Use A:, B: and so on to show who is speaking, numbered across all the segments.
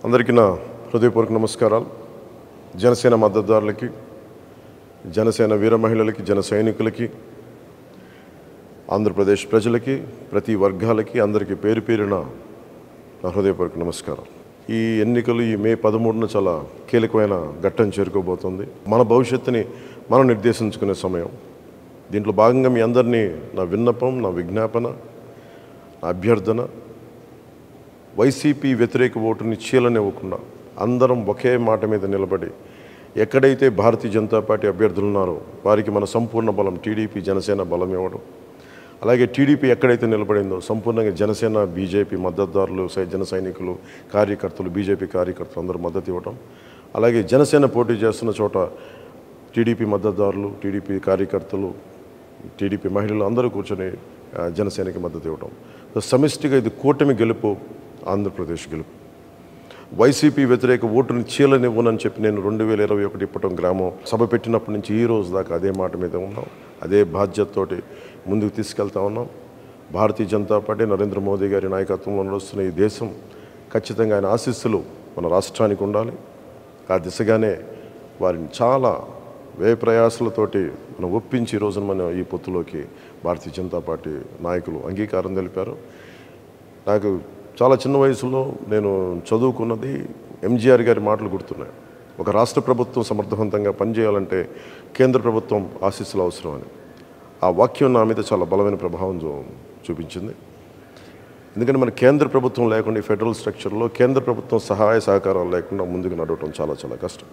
A: అందరికీ నా హృదయపూర్వక నమస్కారాలు. జనసేన మద్దతుదారులకి, జనసేన వీర మహిళలకి, జన సైనికులకి, ఆంధ్రప్రదేశ్ ప్రజలకి, ప్రతి వర్గాలకి అందరికీ పేరు పేరున నా హృదయపూర్వక నమస్కారాలు. ఈ ఎన్నికలు ఈ మే 13న చాలా కీలకమైన ఘట్టం చేరుకోబోతుంది. మన భవిష్యత్తుని మనం నిర్దేశించుకునే సమయం. దీంట్లో భాగంగా మీ అందరినీ నా విన్నపం, నా విజ్ఞాపన, నా అభ్యర్థన, వైసీపీ వ్యతిరేక ఓటుని చీలనివ్వకుండా అందరం ఒకే మాట మీద నిలబడి ఎక్కడైతే భారతీయ జనతా పార్టీ అభ్యర్థులు ఉన్నారో వారికి మన సంపూర్ణ బలం టీడీపీ జనసేన బలం ఇవ్వడం, అలాగే టీడీపీ ఎక్కడైతే నిలబడిందో సంపూర్ణంగా జనసేన బీజేపీ మద్దతుదారులు, జన సైనికులు, కార్యకర్తలు, బీజేపీ కార్యకర్తలు అందరూ మద్దతు ఇవ్వడం, అలాగే జనసేన పోటీ చేస్తున్న చోట టీడీపీ మద్దతుదారులు, టీడీపీ కార్యకర్తలు, టీడీపీ మహిళలు అందరూ కూర్చొని జనసేనకి మద్దతు ఇవ్వడం. సమిష్టిగా ఇది కూటమి గెలుపు, ఆంధ్రప్రదేశ్ గెలుపు. వైసీపీ వ్యతిరేక ఓటుని చీలనివ్వనని చెప్పి నేను 2021 ఇప్పటం గ్రామం సభ పెట్టినప్పటి నుంచి ఈ రోజు దాకా అదే మాట మీద ఉన్నాం. అదే బాధ్యతతోటి ముందుకు తీసుకెళ్తా ఉన్నాం. భారతీయ జనతా పార్టీ నరేంద్ర మోదీ గారి నాయకత్వంలో నడుస్తున్న ఈ దేశం ఖచ్చితంగా ఆయన ఆశీస్సులు మన రాష్ట్రానికి ఉండాలి. ఆ దిశగానే వారిని చాలా వ్యయ ప్రయాసాలతోటి మనం ఒప్పించి ఈ రోజున మన ఈ పొత్తులోకి భారతీయ జనతా పార్టీ నాయకులు అంగీకారం తెలిపారు. నాకు చాలా చిన్న వయసులో నేను చదువుకున్నది ఎంజీఆర్ గారి మాటలు గుర్తున్నాయి. ఒక రాష్ట్ర ప్రభుత్వం సమర్థవంతంగా పనిచేయాలంటే కేంద్ర ప్రభుత్వం ఆశీస్సులు అవసరం అని. ఆ వాక్యం నా మీద చాలా బలమైన ప్రభావం చూపించింది. ఎందుకంటే మన కేంద్ర ప్రభుత్వం లేకుండా ఈ ఫెడరల్ స్ట్రక్చర్లో కేంద్ర ప్రభుత్వం సహాయ సహకారాలు లేకుండా ముందుకు నడవటం చాలా చాలా కష్టం.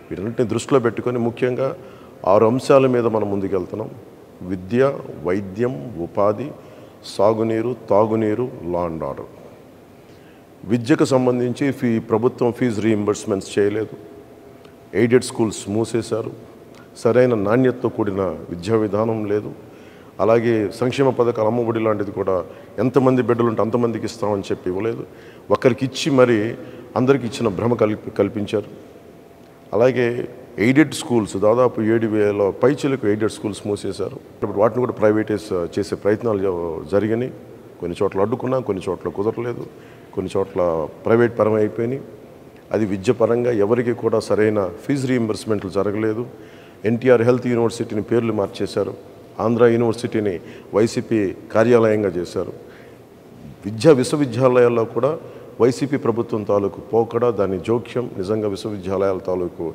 A: వీటన్నింటినీ దృష్టిలో పెట్టుకొని ముఖ్యంగా 6 అంశాల మీద మనం ముందుకెళ్తున్నాం. విద్య, వైద్యం, ఉపాధి, సాగునీరు, తాగునీరు, లా అండ్ ఆర్డర్. విద్యకు సంబంధించి ప్రభుత్వం ఫీజు రీయింబర్స్మెంట్స్ చేయలేదు. ఎయిడెడ్ స్కూల్స్ మూసేశారు. సరైన నాణ్యతతో కూడిన విద్యా విధానం లేదు. అలాగే సంక్షేమ పథకాలు, అమ్మఒడి లాంటిది కూడా ఎంతమంది బిడ్డలు ఉంటే అంతమందికి ఇస్తామని చెప్పి ఇవ్వలేదు. ఒకరికి ఇచ్చి మరి అందరికి ఇచ్చిన భ్రమ కల్పించారు. అలాగే ఎయిడెడ్ స్కూల్స్ దాదాపు 7,000 పైచీలకు ఎయిడెడ్ స్కూల్స్ మూసేశారు. ఇప్పుడు వాటిని కూడా ప్రైవేటైజ్ చేసే ప్రయత్నాలు జరిగినాయి. కొన్ని చోట్ల అడ్డుకున్నా, కొన్ని చోట్ల కుదరలేదు, కొన్ని చోట్ల ప్రైవేట్ పరం అయిపోయినాయి. అది విద్య పరంగా ఎవరికి కూడా సరైన ఫీజు రీయింబర్స్మెంట్లు జరగలేదు. ఎన్టీఆర్ హెల్త్ యూనివర్సిటీని పేర్లు మార్చేశారు. ఆంధ్ర యూనివర్సిటీని వైసీపీ కార్యాలయంగా చేశారు. విశ్వవిద్యాలయాల్లో కూడా వైసీపీ ప్రభుత్వం తాలూకు పోకడ, దాని జోక్యం నిజంగా విశ్వవిద్యాలయాల తాలూకు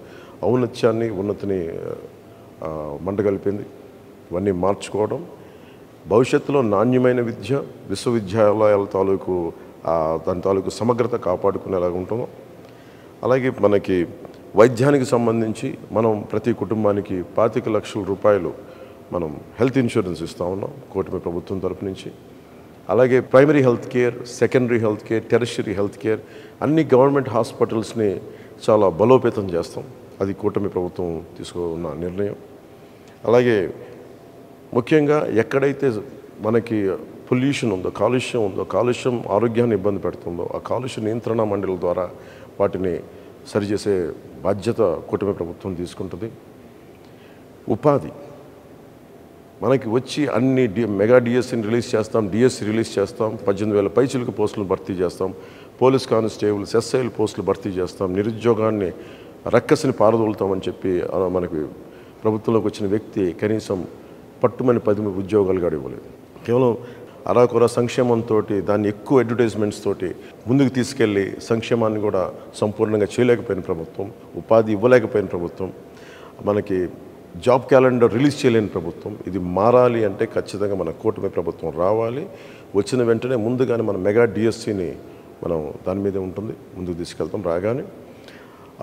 A: ఔన్నత్యాన్ని, ఉన్నతిని మంటగలిపింది. ఇవన్నీ మార్చుకోవడం, భవిష్యత్తులో నాణ్యమైన విద్య, విశ్వవిద్యాలయాల తాలూకు దాని తాలూకు సమగ్రత కాపాడుకునేలాగా ఉంటాము. అలాగే మనకి వైద్యానికి సంబంధించి మనం ప్రతి కుటుంబానికి 25 లక్షల రూపాయలు మనం హెల్త్ ఇన్సూరెన్స్ ఇస్తూ ఉన్నాం కూటమి ప్రభుత్వం తరపు నుంచి. అలాగే primary health care, secondary health care, tertiary health care అన్ని గవర్నమెంట్ హాస్పిటల్స్ని చాలా బలోపేతం చేస్తాం. అది కూటమి ప్రభుత్వం తీసుకున్న నిర్ణయం. అలాగే ముఖ్యంగా ఎక్కడైతే మనకి పొల్యూషన్ ఉందో, కాలుష్యం ఉందో, కాలుష్యం ఆరోగ్యాన్ని ఇబ్బంది పెడుతుందో ఆ కాలుష్య నియంత్రణ మండలి ద్వారా వాటిని సరిచేసే బాధ్యత కూటమి ప్రభుత్వం తీసుకుంటుంది. ఉపాధి మనకి వచ్చి అన్ని మెగా డిఎస్సిని రిలీజ్ చేస్తాం, డిఎస్సి రిలీజ్ చేస్తాం, 18,000 పైచిలకు పోస్టులను భర్తీ చేస్తాం, పోలీస్ కానిస్టేబుల్స్, ఎస్ఐలు పోస్టులు భర్తీ చేస్తాం, నిరుద్యోగాన్ని రక్కసిని పారదోలుతామని చెప్పి మనకి ప్రభుత్వంలోకి వచ్చిన వ్యక్తి కనీసం పట్టుమని 10 ఉద్యోగాలు కూడా ఇవ్వలేదు. కేవలం అరాకొర సంక్షేమంతో, దాన్ని ఎక్కువ అడ్వర్టైజ్మెంట్స్ తోటి ముందుకు తీసుకెళ్ళి సంక్షేమాన్ని కూడా సంపూర్ణంగా చేయలేకపోయిన ప్రభుత్వం, ఉపాధి ఇవ్వలేకపోయిన ప్రభుత్వం, మనకి జాబ్ క్యాలెండర్ రిలీజ్ చేయలేని ప్రభుత్వం. ఇది మారాలి అంటే ఖచ్చితంగా మన కూటమి ప్రభుత్వం రావాలి. వచ్చిన వెంటనే ముందుగానే మన మెగా డిఎస్సిని మనం దాని మీదే ఉంటుంది, ముందుకు తీసుకెళ్తాం రాగానే.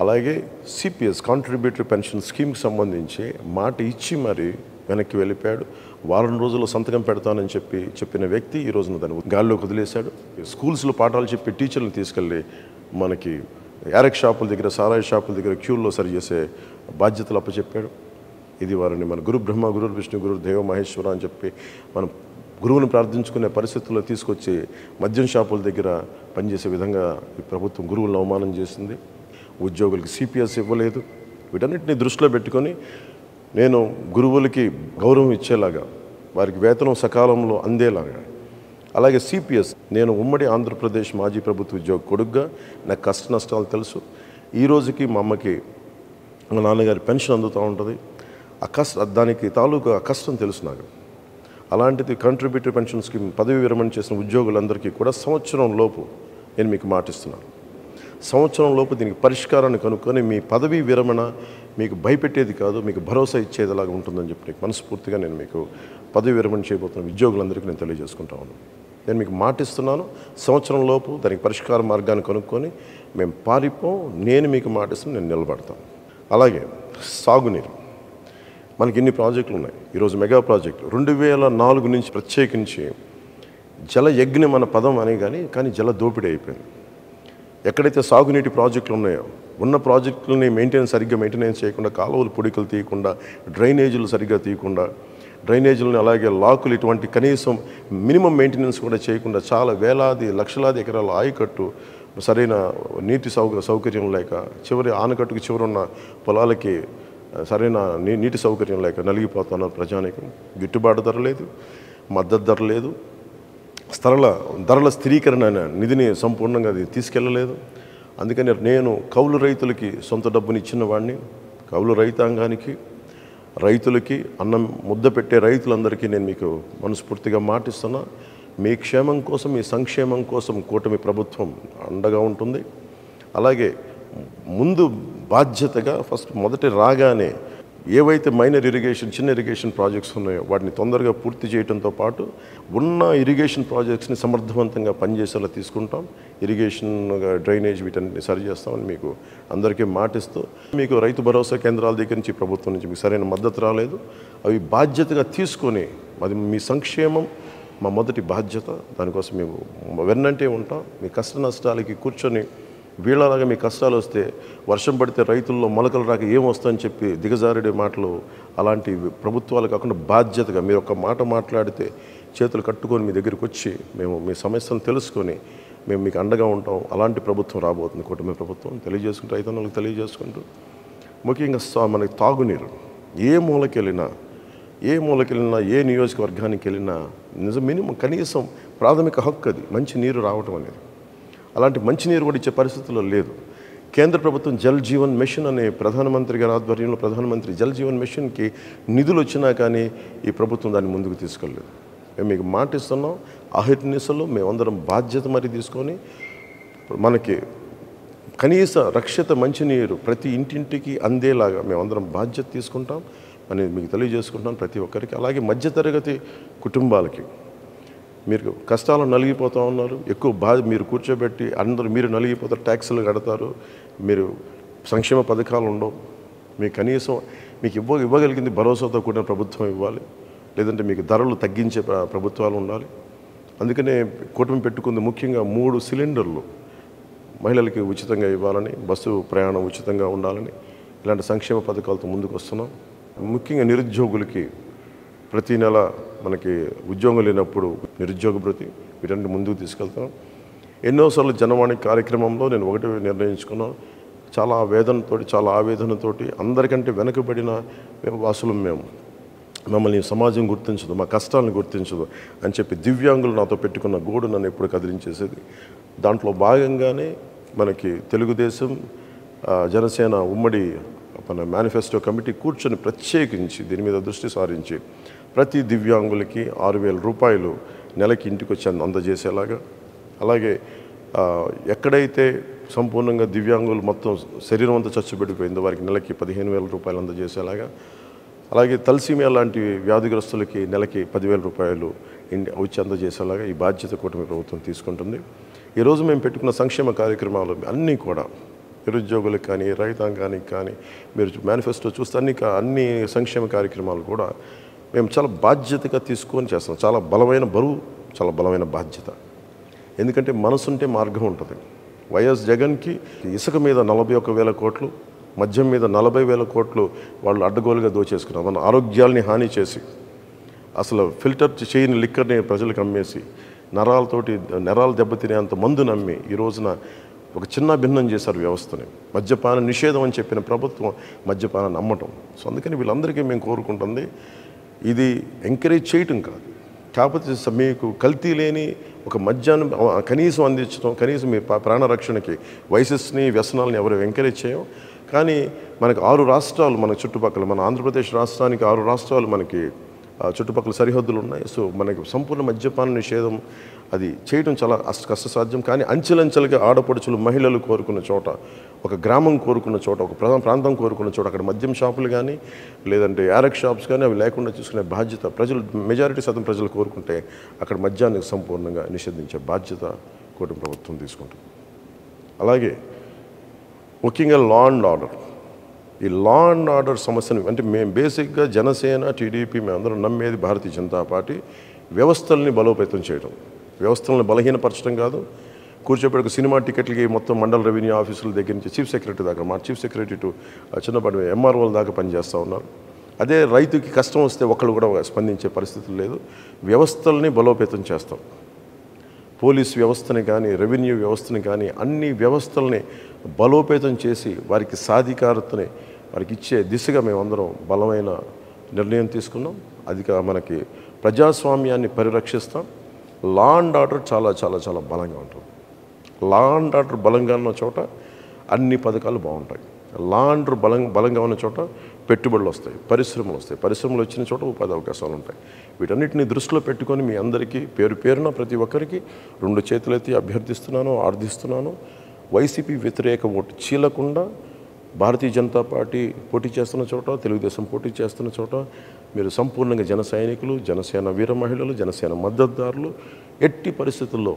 A: అలాగే సిపిఎస్ కాంట్రిబ్యూటరీ పెన్షన్ స్కీమ్కి సంబంధించి మాట ఇచ్చి మరి వెనక్కి వెళ్ళిపోయాడు. వారం రోజుల్లో సంతకం పెడతానని చెప్పిన వ్యక్తి ఈ రోజున దాన్ని గాల్లోకి వదిలేశాడు. స్కూల్స్లో పాఠాలు చెప్పి టీచర్లను తీసుకెళ్ళి మనకి యారక్ షాపుల దగ్గర, సారాయి షాపుల దగ్గర క్యూల్లో సరిచేసే బాధ్యతలు అప్పచెప్పాడు. ఇది వారిని మన గురు బ్రహ్మ, గురు విష్ణు, గురు దేవ మహేశ్వర అని చెప్పి మనం గురువుని ప్రార్థించుకునే పరిస్థితుల్లో తీసుకొచ్చి మద్యం షాపుల దగ్గర పనిచేసే విధంగా ఈ ప్రభుత్వం గురువులను అవమానం చేసింది. ఉద్యోగులకి సిపిఎస్ ఇవ్వలేదు. వీటన్నిటిని దృష్టిలో పెట్టుకొని నేను గురువులకి గౌరవం ఇచ్చేలాగా, వారికి వేతనం సకాలంలో అందేలాగా అలాగే సిపిఎస్, నేను ఉమ్మడి ఆంధ్రప్రదేశ్ మాజీ ప్రభుత్వ ఉద్యోగ కొడుకుగా నాకు కష్ట నష్టాలు తెలుసు. ఈ రోజుకి మా అమ్మకి మా నాన్నగారి పెన్షన్ అందుతూ ఉంటుంది. దానికి తాలూకా కష్టం తెలుసు నాకు. అలాంటిది కంట్రిబ్యూటరీ పెన్షన్ స్కీమ్ పదవి విరమణ చేసిన ఉద్యోగులందరికీ కూడా సంవత్సరం లోపు నేను మీకు మాటిస్తున్నాను. సంవత్సరం లోపు దీనికి పరిష్కారాన్ని కనుక్కొని మీ పదవీ విరమణ మీకు భయపెట్టేది కాదు, మీకు భరోసా ఇచ్చేదిలాగా ఉంటుందని చెప్పి మనస్ఫూర్తిగా నేను మీకు పదవి విరమణ చేయబోతున్న ఉద్యోగులందరికీ నేను తెలియజేసుకుంటా ఉన్నాను. నేను మీకు మాటిస్తున్నాను, సంవత్సరం లోపు దానికి పరిష్కార మార్గాన్ని కనుక్కొని మేము పారిపోం. నేను మీకు మాటిస్తాను, నేను నిలబడతాను. అలాగే సాగునీరు, మనకి ఇన్ని ప్రాజెక్టులు ఉన్నాయి. ఈరోజు మెగా ప్రాజెక్టు 2004 నుంచి ప్రత్యేకించి జల యజ్ఞం మన పదం అని కానీ జల దోపిడీ అయిపోయింది. ఎక్కడైతే సాగునీటి ప్రాజెక్టులు ఉన్నాయో ఉన్న ప్రాజెక్టులని సరిగ్గా మెయింటెనెన్స్ చేయకుండా, కాలువలు పొడికలు తీయకుండా, డ్రైనేజీలు సరిగ్గా తీయకుండా, డ్రైనేజీలను అలాగే లాకులు ఇటువంటి కనీసం మినిమం మెయింటెనెన్స్ కూడా చేయకుండా చాలా లక్షలాది ఎకరాల ఆయకట్టు సరైన నీటి సౌకర్యం లేక, చివరి ఆనకట్టుకు చివరున్న పొలాలకి సరైన నీటి సౌకర్యం లేక నలిగిపోతున్నారు ప్రజానికి. గిట్టుబాటు ధర లేదు, మద్దతు ధర లేదు, ధరల స్థిరీకరణ నిధిని సంపూర్ణంగా అది తీసుకెళ్ళలేదు. అందుకని నేను కౌలు రైతులకి సొంత డబ్బుని ఇచ్చిన వాడిని. కౌలు రైతాంగానికి, రైతులకి, అన్నం ముద్ద పెట్టే రైతులందరికీ నేను మీకు మనస్ఫూర్తిగా మాటిస్తున్నా, మీ క్షేమం కోసం, మీ సంక్షేమం కోసం కూటమి ప్రభుత్వం అండగా ఉంటుంది. అలాగే ముందు బాధ్యతగా మొదటి రాగానే ఏవైతే మైనర్ ఇరిగేషన్, చిన్న ఇరిగేషన్ ప్రాజెక్ట్స్ ఉన్నాయో వాటిని తొందరగా పూర్తి చేయడంతో పాటు ఉన్న ఇరిగేషన్ ప్రాజెక్ట్స్ని సమర్థవంతంగా పనిచేసేలా తీసుకుంటాం. ఇరిగేషన్, డ్రైనేజ్ వీటన్నిటిని సరి చేస్తామని మీకు అందరికీ మాటిస్తూ, మీకు రైతు భరోసా కేంద్రాల దగ్గర నుంచి ప్రభుత్వం నుంచి మీకు సరైన మద్దతు రాలేదు. అవి బాధ్యతగా తీసుకొని అది మీ సంక్షేమం మా మొదటి బాధ్యత. దానికోసం మేము వెన్నంటే ఉంటాం. మీ కష్ట నష్టాలకి కూర్చొని వీళ్ళలాగా మీ కష్టాలు వస్తే వర్షం పడితే రైతుల్లో మొలకలు రాక ఏమొస్తుందని చెప్పి దిగజారుడే మాటలు అలాంటి ప్రభుత్వాలు కాకుండా బాధ్యతగా మీరు ఒక మాట మాట్లాడితే చేతులు కట్టుకొని మీ దగ్గరికి వచ్చి మేము మీ సమస్యలను తెలుసుకొని మేము మీకు అండగా ఉంటాం. అలాంటి ప్రభుత్వం రాబోతుంది కూటమి ప్రభుత్వం. తెలియజేసుకుంటూ రైతన్నలకు తెలియజేసుకుంటూ ముఖ్యంగా మనకి తాగునీరు ఏ మూలకెళ్ళినా, ఏ నియోజకవర్గానికి వెళ్ళినా మినిమం కనీసం ప్రాథమిక హక్కు అది మంచి నీరు రావటం అనేది. అలాంటి మంచినీరు కూడా ఇచ్చే పరిస్థితుల్లో లేదు. కేంద్ర ప్రభుత్వం జల్ జీవన్ మిషన్ అనే ప్రధానమంత్రి గారి ఆధ్వర్యంలో ప్రధానమంత్రి జల్ జీవన్ మిషన్కి నిధులు వచ్చినా కానీ ఈ ప్రభుత్వం దాన్ని ముందుకు తీసుకెళ్ళలేదు. మేము మీకు మాటిస్తున్నాం, అహిర్నిశలు మేమందరం బాధ్యత మరి తీసుకొని మనకి కనీస రక్షిత మంచినీరు ప్రతి ఇంటింటికి అందేలాగా మేమందరం బాధ్యత తీసుకుంటాం అని మీకు తెలియజేసుకుంటాం ప్రతి ఒక్కరికి. అలాగే మధ్యతరగతి కుటుంబాలకి మీరు కష్టాలు నలిగిపోతూ ఉన్నారు, ఎక్కువ మీరు కూర్చోబెట్టి మీరు నలిగిపోతారు, ట్యాక్సులు కడతారు, మీరు సంక్షేమ పథకాలు ఉండవు. మీకు కనీసం మీకు ఇవ్వగలిగింది భరోసాతో కూడిన ప్రభుత్వం ఇవ్వాలి, లేదంటే మీకు ధరలు తగ్గించే ప్రభుత్వాలు ఉండాలి. అందుకనే కూటమి పెట్టుకుంది ముఖ్యంగా 3 సిలిండర్లు మహిళలకి ఉచితంగా ఇవ్వాలని, బస్సు ప్రయాణం ఉచితంగా ఉండాలని ఇలాంటి సంక్షేమ పథకాలతో ముందుకు వస్తున్నాం. ముఖ్యంగా నిరుద్యోగులకి ప్రతి నెల మనకి ఉద్యోగం లేనప్పుడు నిరుద్యోగ భృతి వీటన్నిటి ముందుకు తీసుకెళ్తున్నాం. ఎన్నోసార్లు జనవాణి కార్యక్రమంలో నేను ఒకటి నిర్ణయించుకున్నాను, చాలా ఆవేదనతోటి అందరికంటే వెనకబడిన వాసులు మమ్మల్ని సమాజం గుర్తించదు, మా కష్టాలను గుర్తించదు అని చెప్పి దివ్యాంగులు నాతో పెట్టుకున్న గోడు నన్ను ఎప్పుడు కదిలించేసేది. దాంట్లో భాగంగానే మనకి తెలుగుదేశం, జనసేన ఉమ్మడి మన మేనిఫెస్టో కమిటీ కూర్చొని ప్రత్యేకించి దీని మీద దృష్టి సారించి ప్రతి దివ్యాంగులకి 6,000 రూపాయలు నెలకి ఇంటికి వచ్చి అందజేసేలాగా, అలాగే ఎక్కడైతే సంపూర్ణంగా దివ్యాంగులు మొత్తం శరీరం అంతా చచ్చుబడిపోయిందో వారికి నెలకి 15,000 రూపాయలు అందజేసేలాగా, అలాగే తలసీమియా లాంటి వ్యాధిగ్రస్తులకి నెలకి 10,000 రూపాయలు వచ్చి అందజేసేలాగా ఈ బాధ్యత కూటమి ప్రభుత్వం తీసుకుంటుంది. ఈరోజు మేము పెట్టుకున్న సంక్షేమ కార్యక్రమాలు అన్నీ కూడా నిరుద్యోగులకు కానీ, రైతాంగానికి కానీ మీరు మేనిఫెస్టో చూస్తే అన్ని సంక్షేమ కార్యక్రమాలు కూడా మేము చాలా బాధ్యతగా తీసుకొని చేస్తాం. చాలా బలమైన బరువు, చాలా బలమైన బాధ్యత. ఎందుకంటే మనసుంటే మార్గం ఉంటుంది. వైఎస్ జగన్కి ఇసుక మీద 41,000 కోట్లు, మద్యం మీద 40,000 కోట్లు వాళ్ళు అడ్డగోలుగా దోచేసుకున్నారు. మన ఆరోగ్యాల్ని హాని చేసి, అసలు ఫిల్టర్ చేయని లిక్కర్ని ప్రజలకు అమ్మేసి, నరాలు దెబ్బతినేంత మందు నమ్మి ఈ రోజున ఒక చిన్న భిన్నం చేశారు వ్యవస్థని. మద్యపాన నిషేధం అని చెప్పిన ప్రభుత్వం మద్యపానాన్ని అమ్మటం. సో అందుకని వీళ్ళందరికీ మేము కోరుకుంటుంది ఇది ఎంకరేజ్ చేయటం కాదు, కాకపోతే మీకు కల్తీ లేని ఒక మద్యాన్ని కనీసం అందించడం, కనీసం మీ ప్రాణరక్షణకి వయసెస్ని వ్యసనాలని ఎవరు ఎంకరేజ్ చేయం. కానీ మనకు 6 రాష్ట్రాలు మన చుట్టుపక్కల, మన ఆంధ్రప్రదేశ్ రాష్ట్రానికి 6 రాష్ట్రాలు మనకి చుట్టుపక్కల సరిహద్దులు ఉన్నాయి. సో మనకి సంపూర్ణ మద్యపాన నిషేధం అది చేయడం చాలా కష్టసాధ్యం. కానీ అంచెలంచెలుగా ఆడపడుచులు, మహిళలు కోరుకున్న చోట, ఒక గ్రామం కోరుకున్న చోట, ఒక ప్రాంతం కోరుకున్న చోట అక్కడ మద్యం షాపులు కానీ లేదంటే యారక్ షాప్స్ కానీ అవి లేకుండా చూసుకునే బాధ్యత ప్రజలు, మెజారిటీ శాతం ప్రజలు కోరుకుంటే అక్కడ మద్యాన్ని సంపూర్ణంగా నిషేధించే బాధ్యత కూటమి ప్రభుత్వం తీసుకుంటుంది. అలాగే ముఖ్యంగా లా అండ్ ఆర్డర్, ఈ లా అండ్ ఆర్డర్ సమస్యను అంటే మేము బేసిక్గా జనసేన, టీడీపీ మేమందరం నమ్మేది భారతీయ జనతా పార్టీ వ్యవస్థల్ని బలోపేతం చేయడం, వ్యవస్థలను బలహీనపరచడం కాదు. కూర్చోబెట్టుకు సినిమా టికెట్లకి మొత్తం మండల రెవెన్యూ ఆఫీసుల దగ్గర నుంచి చీఫ్ సెక్రటరీ దాకా, మా చీఫ్ సెక్రటరీ టు చిన్నపాటి ఎంఆర్ఓల దాకా పనిచేస్తూ ఉన్నారు. అదే రైతుకి కష్టం వస్తే ఒకళ్ళు కూడా స్పందించే పరిస్థితులు లేదు. వ్యవస్థల్ని బలోపేతం చేస్తాం. పోలీస్ వ్యవస్థని కానీ, రెవెన్యూ వ్యవస్థని కానీ, అన్ని వ్యవస్థల్ని బలోపేతం చేసి వారికి సాధికారతని వారికి ఇచ్చే దిశగా మేమందరం బలమైన నిర్ణయం తీసుకున్నాం. అది మనకి ప్రజాస్వామ్యాన్ని పరిరక్షిస్తాం. లా అండ్ ఆర్డర్ చాలా చాలా చాలా బలంగా ఉంటుంది. లా అండ్ ఆర్డర్ బలంగా ఉన్న చోట అన్ని పథకాలు బాగుంటాయి. లా అండ్ ఆర్డర్ బలంగా ఉన్న చోట పెట్టుబడులు వస్తాయి, పరిశ్రమలు వస్తాయి, పరిశ్రమలు వచ్చిన చోట ఉపాధి అవకాశాలు ఉంటాయి. వీటన్నిటిని దృష్టిలో పెట్టుకొని మీ అందరికీ పేరున ప్రతి ఒక్కరికి 2 చేతులెత్తి అభ్యర్థిస్తున్నాను, ఆర్థిస్తున్నాను. వైసీపీ వ్యతిరేక ఓటు చీలకుండా భారతీయ జనతా పార్టీ పోటీ చేస్తున్న చోట, తెలుగుదేశం పోటీ చేస్తున్న చోట మీరు సంపూర్ణంగా జన సైనికులు, జనసేన వీర మహిళలు, జనసేన మద్దతుదారులు. ఎట్టి పరిస్థితుల్లో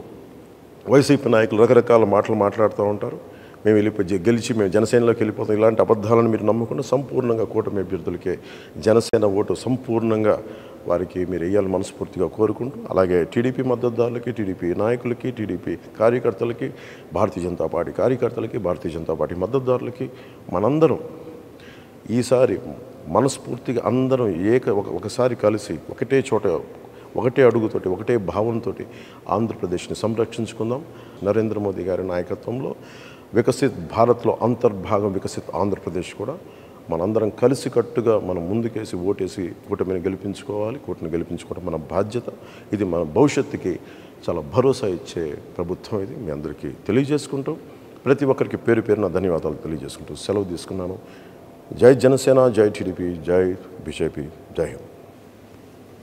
A: వైసీపీ నాయకులు రకరకాల మాటలు మాట్లాడుతూ ఉంటారు. మేము గెలిచి మేము జనసేనలోకి వెళ్ళిపోతాం, ఇలాంటి అబద్ధాలను మీరు నమ్మకుండా సంపూర్ణంగా కూటమి అభ్యర్థులకే జనసేన ఓటు సంపూర్ణంగా వారికి మీరు వేయాలని మనస్ఫూర్తిగా కోరుకుంటూ, అలాగే టీడీపీ మద్దతుదారులకి, టీడీపీ నాయకులకి, టీడీపీ కార్యకర్తలకి, భారతీయ జనతా పార్టీ కార్యకర్తలకి, భారతీయ జనతా పార్టీ మద్దతుదారులకి మనందరం ఈసారి మనస్ఫూర్తిగా అందరం ఒకసారి కలిసి ఒకటే చోట, ఒకటే అడుగుతోటి, ఒకటే భావంతో ఆంధ్రప్రదేశ్ని సంరక్షించుకుందాం. నరేంద్ర మోదీ గారి నాయకత్వంలో వికసిత్ భారత్లో అంతర్భాగం వికసిత్ ఆంధ్రప్రదేశ్ కూడా మనందరం కలిసికట్టుగా మనం ముందుకేసి ఓటేసి కూటమిని గెలిపించుకోవాలి. కూటమిని గెలిపించుకోవడం మన బాధ్యత. ఇది మన భవిష్యత్తుకి చాలా భరోసా ఇచ్చే ప్రభుత్వం. ఇది మీ అందరికీ తెలియజేసుకుంటూ, ప్రతి ఒక్కరికి పేరున ధన్యవాదాలు తెలియజేసుకుంటూ సెలవు తీసుకున్నాను. జై జనసేన, జై టీడీపీ, జై బీజేపీ, జై హింద్.